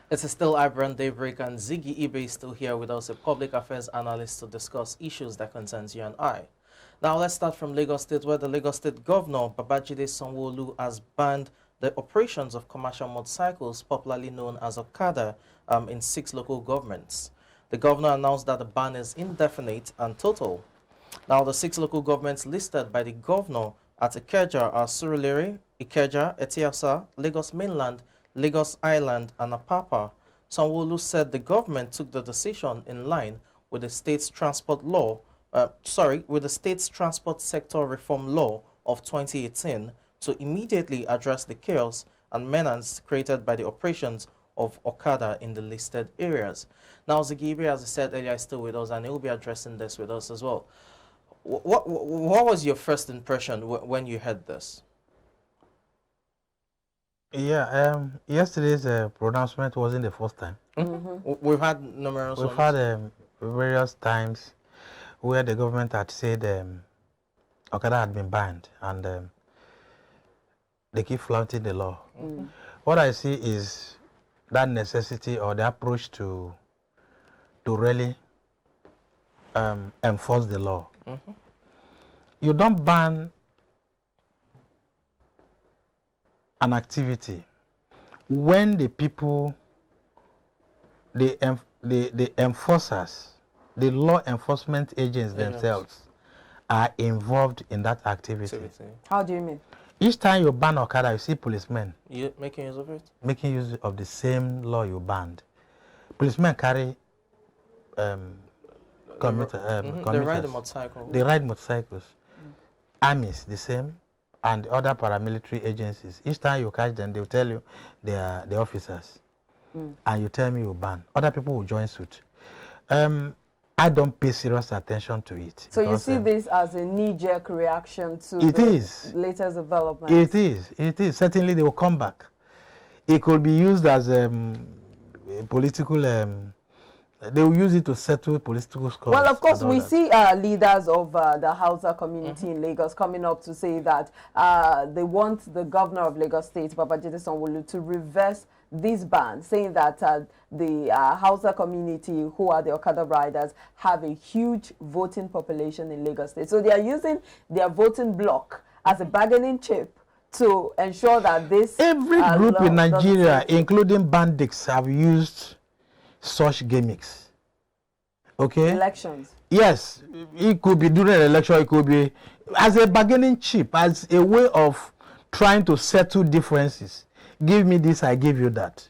It is still iBrand Daybreak, and Ziggy Ibe is still here with us, a public affairs analyst, to discuss issues that concerns you and I. Now let's start from Lagos State, where the Lagos State Governor, Babajide Sanwo-Olu, has banned the operations of commercial motorcycles, popularly known as Okada, in 6 local governments. The governor announced that the ban is indefinite and total. Now, the 6 local governments listed by the governor at Ikeja are Surulere, Ikeja, Etiasa, Lagos Mainland, Lagos Island, and Apapa. Sanwo-Olu said the government took the decision in line with the state's transport sector reform law of 2018 to immediately address the chaos and menace created by the operations of Okada in the listed areas. Now, Zigibe, as I said earlier, is still with us, and he will be addressing this with us as well. What was your first impression when you heard this? Yeah, yesterday's pronouncement wasn't the first time. We've had numerous We've had various times where the government had said Okada had been banned, and they keep flouting the law. What I see is that necessity or the approach to really enforce the law. You don't ban an activity when the people, the enforcers, the law enforcement agents themselves are involved in that activity. How do you mean? Each time you ban Okada, you see policemen making use of it? Making use of the same law you banned. Policemen carry commuters. They ride the motorcycles. They ride motorcycles. Armies, the same, and other paramilitary agencies. Each time you catch them, they will tell you they are the officers. And you tell me you ban. Other people will join suit. I don't pay serious attention to it. So you see this as a knee-jerk reaction to the latest development? It is. Certainly they will come back. It could be used as a political, they will use it to settle political scores. Well, of course, we see leaders of the Hausa community in Lagos coming up to say that they want the governor of Lagos State, Babajide Sanwo-Olu, to reverse this ban, saying that the Hausa community, who are the Okada riders, have a huge voting population in Lagos State. So they are using their voting bloc as a bargaining chip to ensure that this... Every group in Nigeria, including bandits, have used such gimmicks. Okay? Elections. Yes. It could be during an election, it could be as a bargaining chip, as a way of trying to settle differences. Give me this, I give you that.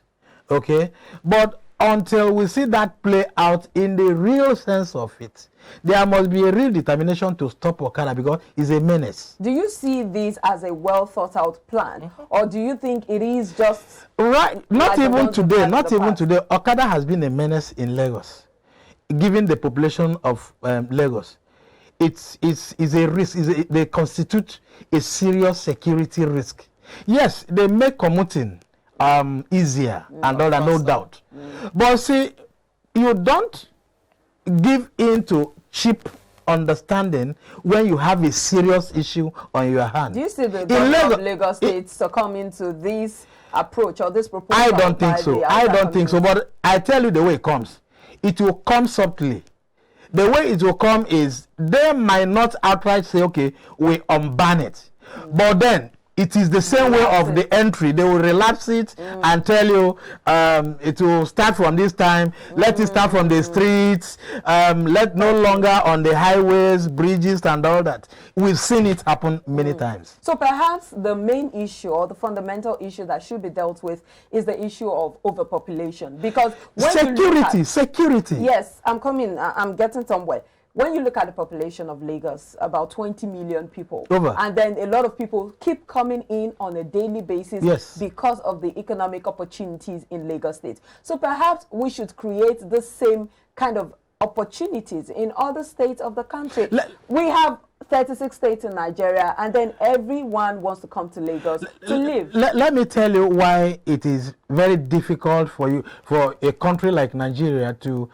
Okay? But until we see that play out in the real sense of it, there must be a real determination to stop Okada because it's a menace. Do you see this as a well thought out plan? Or do you think it is just... Right. Not even today. Not even today. Okada has been a menace in Lagos. Given the population of Lagos, it's a risk. They constitute a serious security risk. Yes, they make commuting easier and all that, no doubt. But see, you don't give in to cheap understanding when you have a serious issue on your hand. Do you see the government of Lagos State succumbing to this approach or this proposal? I don't think so. I don't think so. But I tell you the way it comes. It will come subtly. The way it will come is they might not outright say, okay, we unban it. But then it is the same way of the entry. They will relapse it and tell you it will start from this time. Let it start from the streets. Let no longer on the highways, bridges, and all that. We've seen it happen many times. So perhaps the main issue or the fundamental issue that should be dealt with is the issue of overpopulation. Because when security. Yes, I'm getting somewhere. When you look at the population of Lagos, about 20 million people, and then a lot of people keep coming in on a daily basis because of the economic opportunities in Lagos State. So perhaps we should create the same kind of opportunities in other states of the country. We have 36 states in Nigeria, and then everyone wants to come to Lagos to live. Let me tell you why it is very difficult for a country like Nigeria to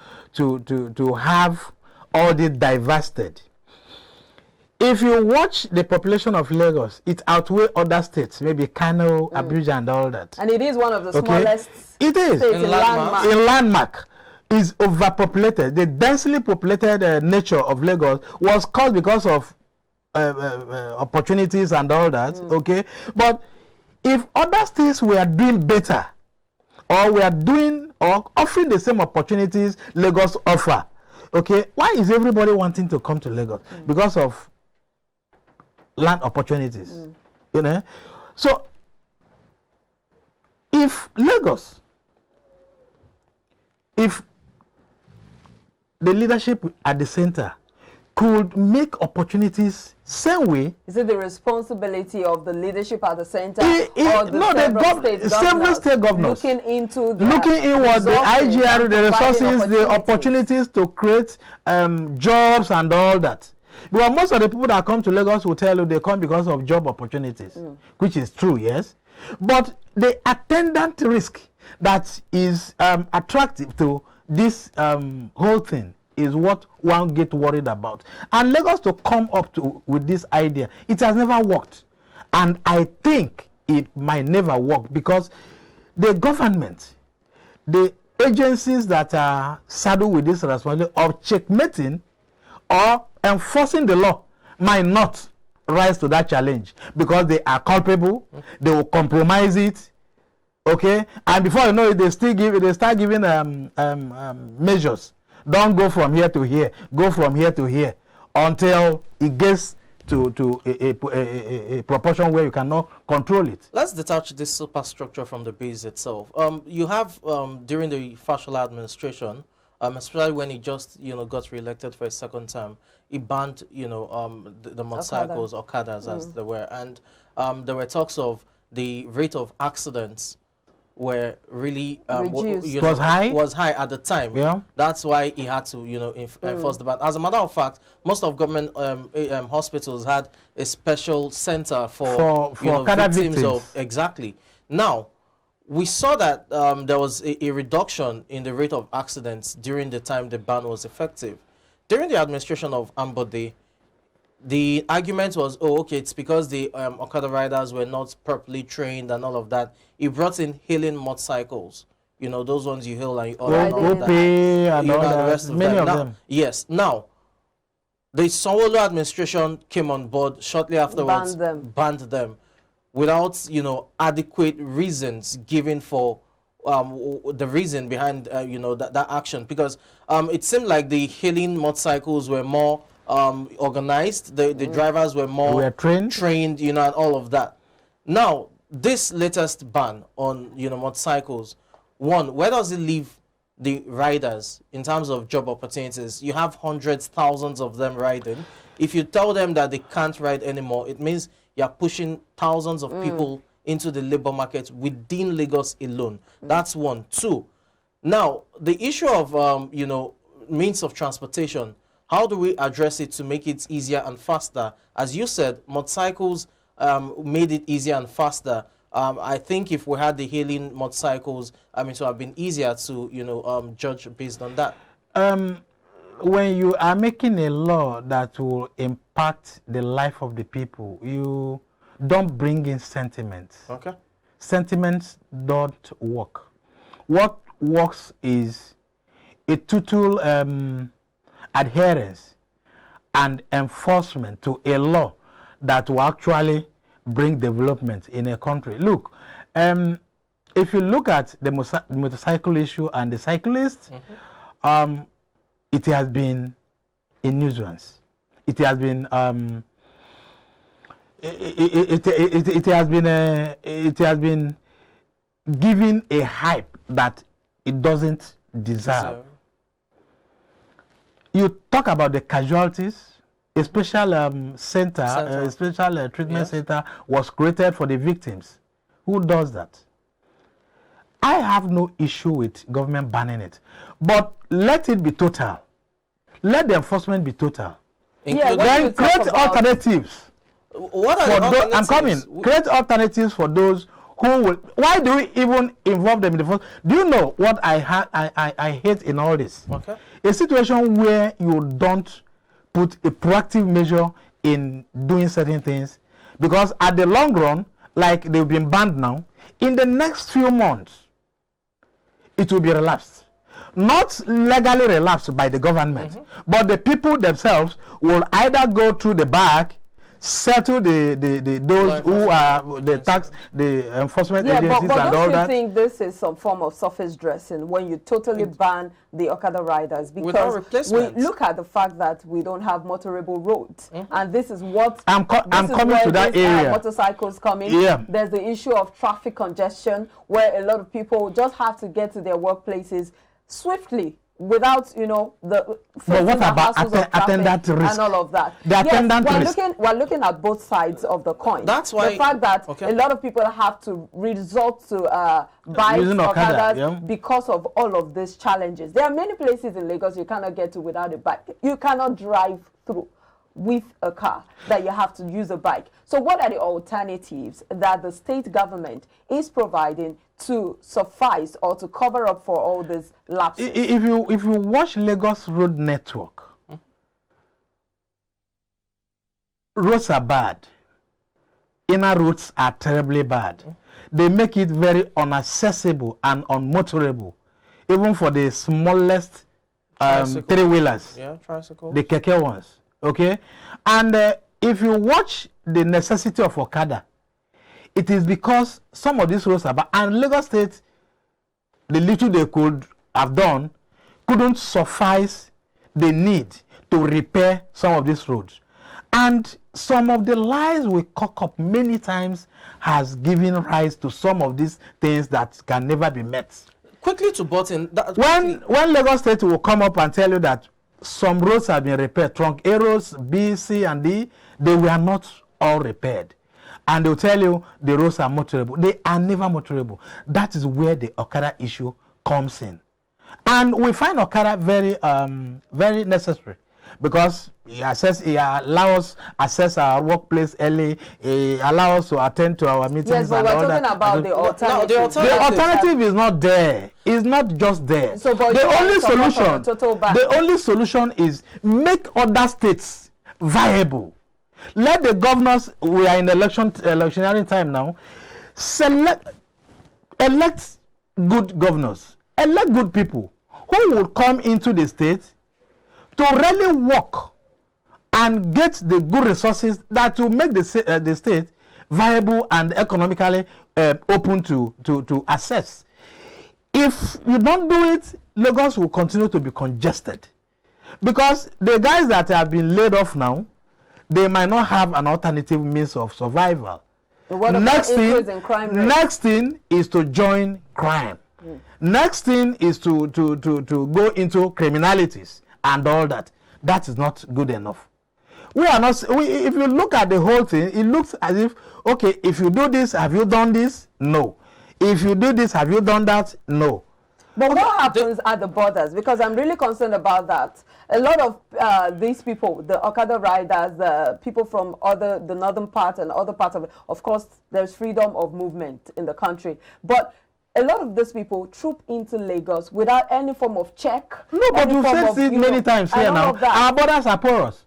have all this divested. if you watch the population of Lagos, it outweighs other states, maybe Kano, Abuja, and all that. And it is one of the smallest it is. states in landmark. In landmark. Is overpopulated. The densely populated nature of Lagos was caused because of opportunities and all that. Okay, but if other states were doing better, or were doing or offering the same opportunities Lagos offer, okay, why is everybody wanting to come to Lagos? Because of land opportunities, you know. So if Lagos, if the leadership at the center could make opportunities same way. Is it the responsibility of the leadership at the center or the several state governors looking into inward, the IGR, the resources, the opportunities to create jobs and all that? Because most of the people that come to Lagos will tell you they come because of job opportunities, which is true, yes. But the attendant risk that is attractive to this whole thing is what one get worried about. And Lagos to come up with this idea, it has never worked. And I think it might never work because the government, the agencies that are saddled with this responsibility of checkmating or enforcing the law might not rise to that challenge because they are culpable, they will compromise it. Okay, and before you know it, they start giving measures. Don't go from here to here. Go from here to here until it gets to a proportion where you cannot control it. Let's detach this superstructure from the base itself. You have during the Fashola administration, especially when he just got re-elected for a second term, he banned the motorcycles, Okadas as they were, and there were talks of the rate of accidents were really was high at the time. Yeah, that's why he had to enforce the ban. As a matter of fact, most of government hospitals had a special center for victims of exactly. Now we saw that there was a reduction in the rate of accidents during the time the ban was effective. During the administration of Ambode, the argument was, oh, okay, it's because the Okada riders were not properly trained and all of that. He brought in hailing motorcycles. Those ones you hail and you order and all that. And all the rest of them. Yes. Now, the Sanwo-Olu administration came on board shortly afterwards, banned them without, adequate reasons given for the reason behind, that action. Because it seemed like the hailing motorcycles were more organized, the drivers were more trained, and all of that. Now, this latest ban on, motorcycles, one, where does it leave the riders in terms of job opportunities? You have hundreds, thousands of them riding. If you tell them that they can't ride anymore, it means you're pushing thousands of people into the labor market within Lagos alone. That's one. Two, now, the issue of, means of transportation, how do we address it to make it easier and faster? As you said, motorcycles made it easier and faster. I think if we had the hailing motorcycles, it would have been easier to, judge based on that. When you are making a law that will impact the life of the people, you don't bring in sentiments. Okay. Sentiments don't work. What works is a total adherence and enforcement to a law that will actually bring development in a country. Look, if you look at the motorcycle issue and the cyclists, it has been a nuisance. It has been it has been given a hype that it doesn't deserve. You talk about the casualties. A special center, a special treatment center was created for the victims. Who does that? I have no issue with government banning it, but let it be total. Let the enforcement be total. Then create alternatives. What are the alternatives? I'm coming. Create alternatives for those who will. Why do we even involve them in the first? Do you know what I hate in all this? Okay. A situation where you don't put a proactive measure in doing certain things, because at the long run, like they've been banned now, in the next few months, it will be relapsed. Not legally relapsed by the government, but the people themselves will either go through the back, settle those who are the tax, the enforcement agencies but and all that. Don't you think this is some form of surface dressing when you totally ban the Okada riders? Because we look at the fact that we don't have motorable roads, and this is what I'm coming to that area. Motorcycles come in. Yeah. There's the issue of traffic congestion, where a lot of people just have to get to their workplaces swiftly, without, you know, the but what about attendant risk and all of that? The attendant risk. We're looking at both sides of the coin. That's why the fact that a lot of people have to resort to bikes, Okadas, because of all of these challenges. There are many places in Lagos you cannot get to without a bike. You cannot drive through with a car, that you have to use a bike. So what are the alternatives that the state government is providing to suffice or to cover up for all these lapses? If you watch Lagos road network, roads are bad. Inner roads are terribly bad. They make it very unaccessible and unmotorable, even for the smallest three-wheelers, tricycles, the keke ones. Okay, and if you watch the necessity of Okada, it is because some of these roads are bad, and Lagos State, the little they could have done, couldn't suffice the need to repair some of these roads. And some of the lies we cock up many times has given rise to some of these things that can never be met. Quickly to button. When Lagos State will come up and tell you that some roads have been repaired, trunk A roads, B, C, and D, they were not all repaired. And they'll tell you the roads are motorable. They are never motorable. That is where the Okada issue comes in. And we find Okada very, very necessary, because he allows us access our workplace early, he allows us to attend to our meetings. Yes, but we're talking about the alternative. The alternative is not there. It's not just there. So, the only solution is make other states viable. Let the governors, we are in electionary time now, elect good governors, elect good people who will come into the state to really work and get the good resources that will make the state viable and economically open to access. If you don't do it, Lagos will continue to be congested, because the guys that have been laid off now, they might not have an alternative means of survival. Next thing is to join crime. Next thing is to go into criminalities and all that. That is not good enough. We are not. If you look at the whole thing, it looks as if, okay, if you do this, have you done this? No. If you do this, have you done that? No. But what happens at the borders? Because I'm really concerned about that. A lot of these people, the Okada riders, the people from the northern part and other parts of course, there's freedom of movement in the country. But a lot of these people troop into Lagos without any form of check. No, but you've said it many times here now. Our borders are porous.